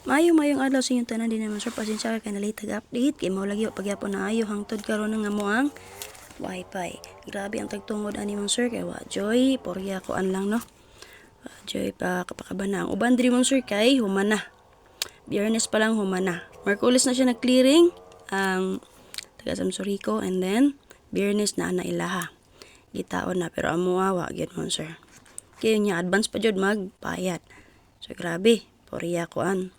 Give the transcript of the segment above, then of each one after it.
Mayong adlaw sa inyong tanan din naman sir, pasensya ka na late update kay mao lagi pagyapon na ayo hangtod karon nga mo ang wifi. Grabe ang tagtungod ani mong sir kay wa joy porya ko an lang no. Joy pa kapakabana ang uban diri mong sir kay humana. Biyernes pa lang humana. Merkulis na siya nag-clearing ang taga Samsurico and then Biyernes na ilaha. Gitaon na pero amuha wa gyud mong sir. Kaya niya advance pa jud magpayat. So grabe, porya ko an.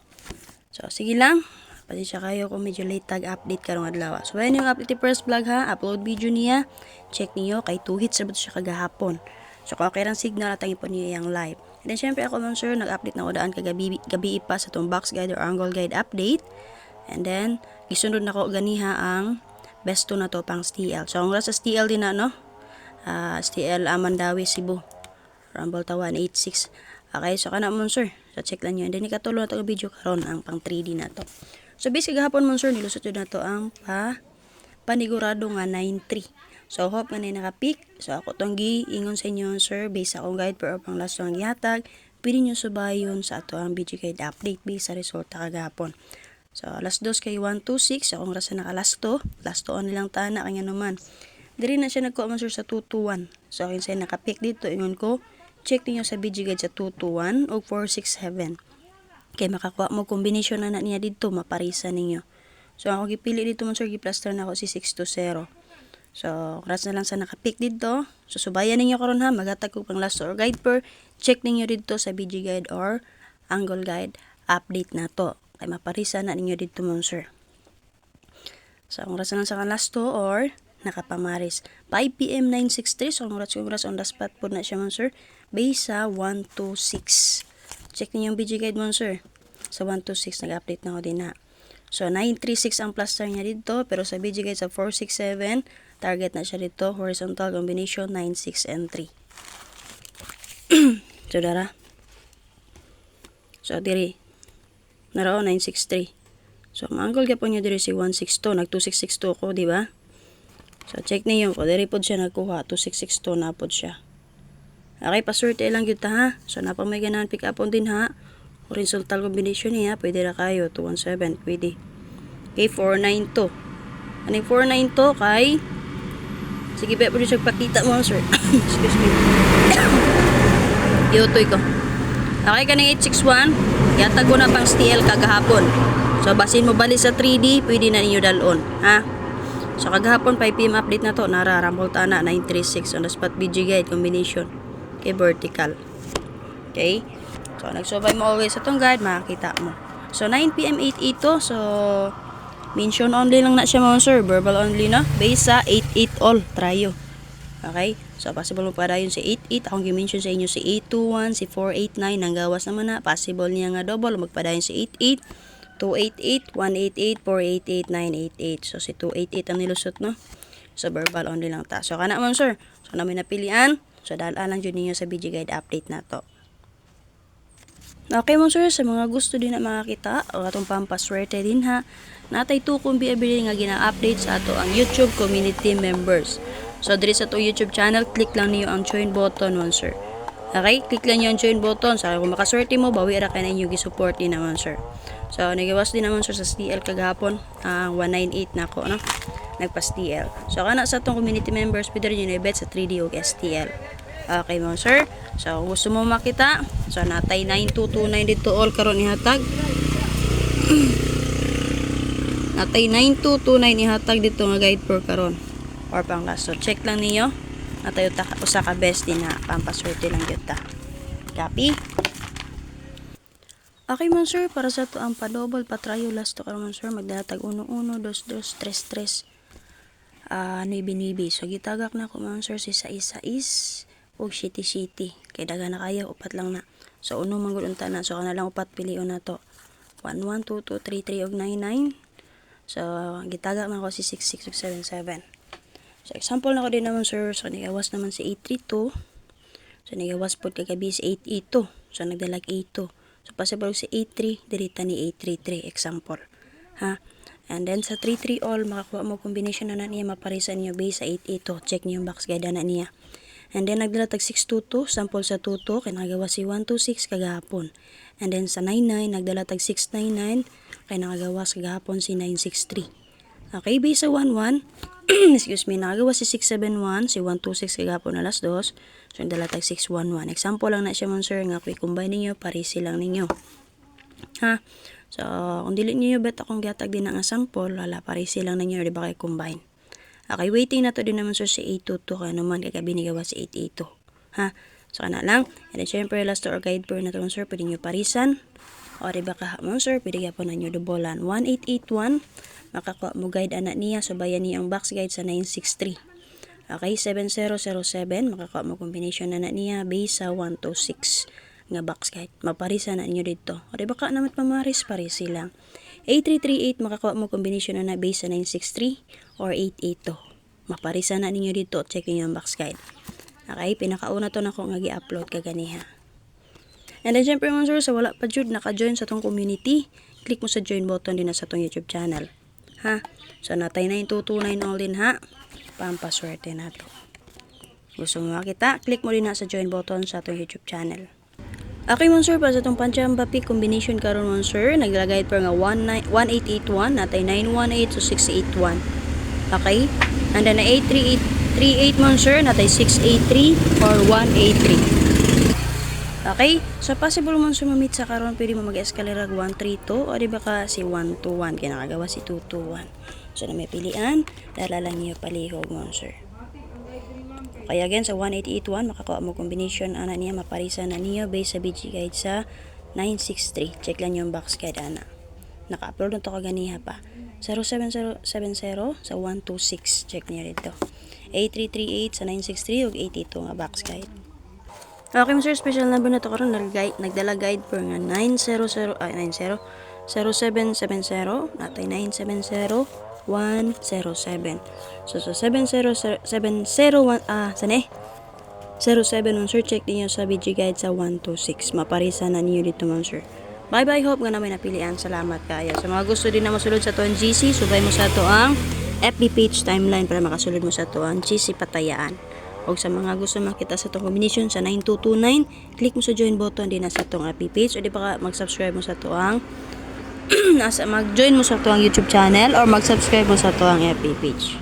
So, sige lang. Pasensya kayo kung medyo late tag-update karong adlaw. So, ayan yung update first vlog ha. Upload video niya. Check niyo kay 2 hits na siya kagahapon. So, kung okay lang signal at po niya yung live. And then, syempre ako man sir, nag-update na ko daan kagabi pa sa itong box guide or angle guide update. And then, gisunod na ko ganiha ang best 2 na to pang STL. So, ang sa STL din na, no? STL Amandawi, Cebu. Rumble Tawa 186. Okay, so kana mon sir. So check lang nyo. And then ikatulo na itong video karon ang pang 3D na to. So basically gahapon mon sir, nilusot yun na to ang panigurado nga 9.3. So hope nga na nakapick. So ako tong giingon sa inyo sir, based akong guide pero pang last ang gihatag. Pwede nyo subayon sa ato ang video guide update based sa resulta kagahapon. So last 2 kay 126. So kung rasa naka last 2 on nilang tana kanya naman. Diri na siya nagkuha man sir sa 221. So akin sa nakapick dito, ingon ko check niyo sa BG Guide sa 221 o 467. Kaya makakuha mo combination na niya dito, maparisa ninyo. So ako gipili dito man sir, giplaster na ako si 620. So ras na lang sa nakapick dito. So subayan ninyo karon ha, maghatag ko pang last or guide per. Check ninyo dito sa BG Guide or Angle Guide update na to. Kaya maparisa na ninyo dito man sir. So ang ras na lang sa last to or nakapamaris. 5 PM 963. So ang oras on the spot po na siya man sir. Base sa 126. Check niyo yung BG Guide mo sir. Sa 126 nag-update na ako din ha. So 936 ang plaster niya dito, pero sa BG Guide sa 467 target na siya dito, horizontal combination 9, 6 and 3. So dara. So diri narao 963. So ang angle gyapon niya diri si 162, nag 2662 ko, di ba? So check niyo ko diri pod siya nagkuha 2662 na pod siya. Okay, paswerte lang yun ta ha. So, napang may ganahan pick up on din ha. Horizontal combination niya, pwede na kayo. 217, pwede. Okay, 492. Ano yung 492 kay? Sige, ba, pwede siya pakita mo, sir. Excuse me. Iutoy ko. Okay, kaning 861. Yatag ko na pang STL kagahapon. So, basin mo bali sa 3D, pwede na ninyo dalon. Ha? So, kagahapon, 5 PM update na to. Nara-rumble tana, 936 on the spot BG Guide combination. Okay, vertical. Okay? So, nagsubay mo always sa itong guide, makakita mo. So, 9 PM 882. So, mention only lang na siya mga sir. Verbal only na. Base sa 88 all. Tryo. Okay? So, possible mo para yun si 88. Akong gi-mention sa inyo si 821, si 489. Nang gawas naman na. Possible niya nga double. Magpadayon si 88, 288, 188, 488, 988. So, si 288 ang nilusot, no? So, verbal only lang ta. So, kana mo sir. So, namin napilian. So, dalaan lang dyan ninyo sa BG Guide update na to. Okay mo sir, sa mga gusto din na makakita o atong pampaswerte din ha, natay tukong biabili nga gina-update sa ato ang YouTube community members. So, diri sa to YouTube channel, click lang niyo ang join button mo sir. Okay, click lang niyo ang join button. So, kung makaswerte mo, bawi ra ka na inyo gi-support din naman sir. So, nagawas din naman sir sa STL kagahapon, 198 na ako, no? Nagpa-STL. So, kana sa itong community members, pwede rin yun i-bet sa 3D o STL. Okay mo sir. So, gusto mo makita? So, natay 9229 dito all karon ihatag. Natay 9229 ihatag dito nga guide per karon. Or pang last. So, check lang niyo. Natay usa ka best din na pampaswerte lang yun ta. Copy? Okay mo sir, para sa to ang pa-double, pa-trio last to karon sir, magdatag 11, 22, 33. Nibi-nibi. So, gitagak na ko man sir si sais og city. Kay daga na kayo, upat lang na. So, uno manggod unta na. So, kana lang upat pilion na to. 1, 1, 2, 2, 3, 3, og 9, 9. So, gitagak na ko si 6, 6, og 7, 7. So, example na ko din naman sir. So, nigawas naman si 832. So, nigawas po kagabi si 882. So, nagdalag 82. So, possible si 83. Dirita ni 833. Example. Ha? And then, sa 3-3 all, makakuha mo combination na niya, maparisan niyo base sa 8-8. Check niyo yung box guide na niya. And then nagdala tag 622 sample sa 22 kay nakagawa si 126 kagahapon. And then sa 99 nagdala tag 699 kay nakagawas kagahapon si 963. Okay, base sa 11 excuse me, nakagawa si 671 si 126 kagahapon alas 2. So nagdala tag 611. Example lang na siya man sir nga kung combine ninyo parisi lang ninyo. Ha? So kung dili niyo bet akong gihatag din ang sample, wala parisi lang ninyo di ba kay combine. Okay, waiting na to din naman sir si 822 kaya naman kay binigawa si 882. Ha? So kana lang. And then syempre last to or guide per na to sir, pwede nyo parisan. O di ba kahapon sir, pwede gyapon na nyo dubolan 1881. Makakuha mo guide anak niya, so bayan niya ang box guide sa 963. Okay, 7007, makakuha mo combination anak niya base sa 126 nga box guide. Maparisan na niyo dito. O di ba ka naman pamaris, parisi lang. 8338, makakuha mo combination na base sa 963 or 882. Maparisan na ninyo dito. Check niyo ang box guide. Okay, pinakauna to na ko nga gi-upload kaganiha. And then syempre mga sir, sa wala pa jud naka-join sa tong community, click mo sa join button din na sa tong YouTube channel. Ha? So natay 9229 all din ha. Pampaswerte na to. Gusto mo makita? Click mo din na sa join button sa tong YouTube channel. Okay mon sir, para sa itong panchamba pick combination karon mon sir, naglagay pa nga 1881, natay 918 so 681. Okay? And then na 8338 mon sir, natay 683 or 183. Okay? So possible mon sir mamit sa karon, pwede mo mag-escalera 132 o di ba ka si 121 kaya nakagawa si 221. So na may pilian, dala lang niyo palihog mon sir. Kaya again sa 1881 makakuha mo combination ana niya, maparisan na niyo base sa BG guide sa 963. Check lang yung box guide ana. Naka-upload na to kaganiha pa. 07070 sa 126. Check niyo dito. 8338 sa 963 ug 82 nga box guide. Okay sir, special number na to karon nagdala guide per nga 0770 natay 970 107. So 701 saan 07 man sir, check niyo sa BG guide sa 126. Maparisan na niyo dito man sir. Bye bye, hope nga na may napilian. Salamat kaya. Sa mga gusto din na masulod sa tuang GC, subay mo sa to ang FB page timeline para makasulod mo sa to ang GC Patayaan. O sa mga gusto makita sa itong combination sa 9229, click mo sa join button din na sa itong FB page o di ba mag-subscribe mo sa to ang mag-join mo sa tuwang YouTube channel or mag-subscribe mo sa tuwang FB page.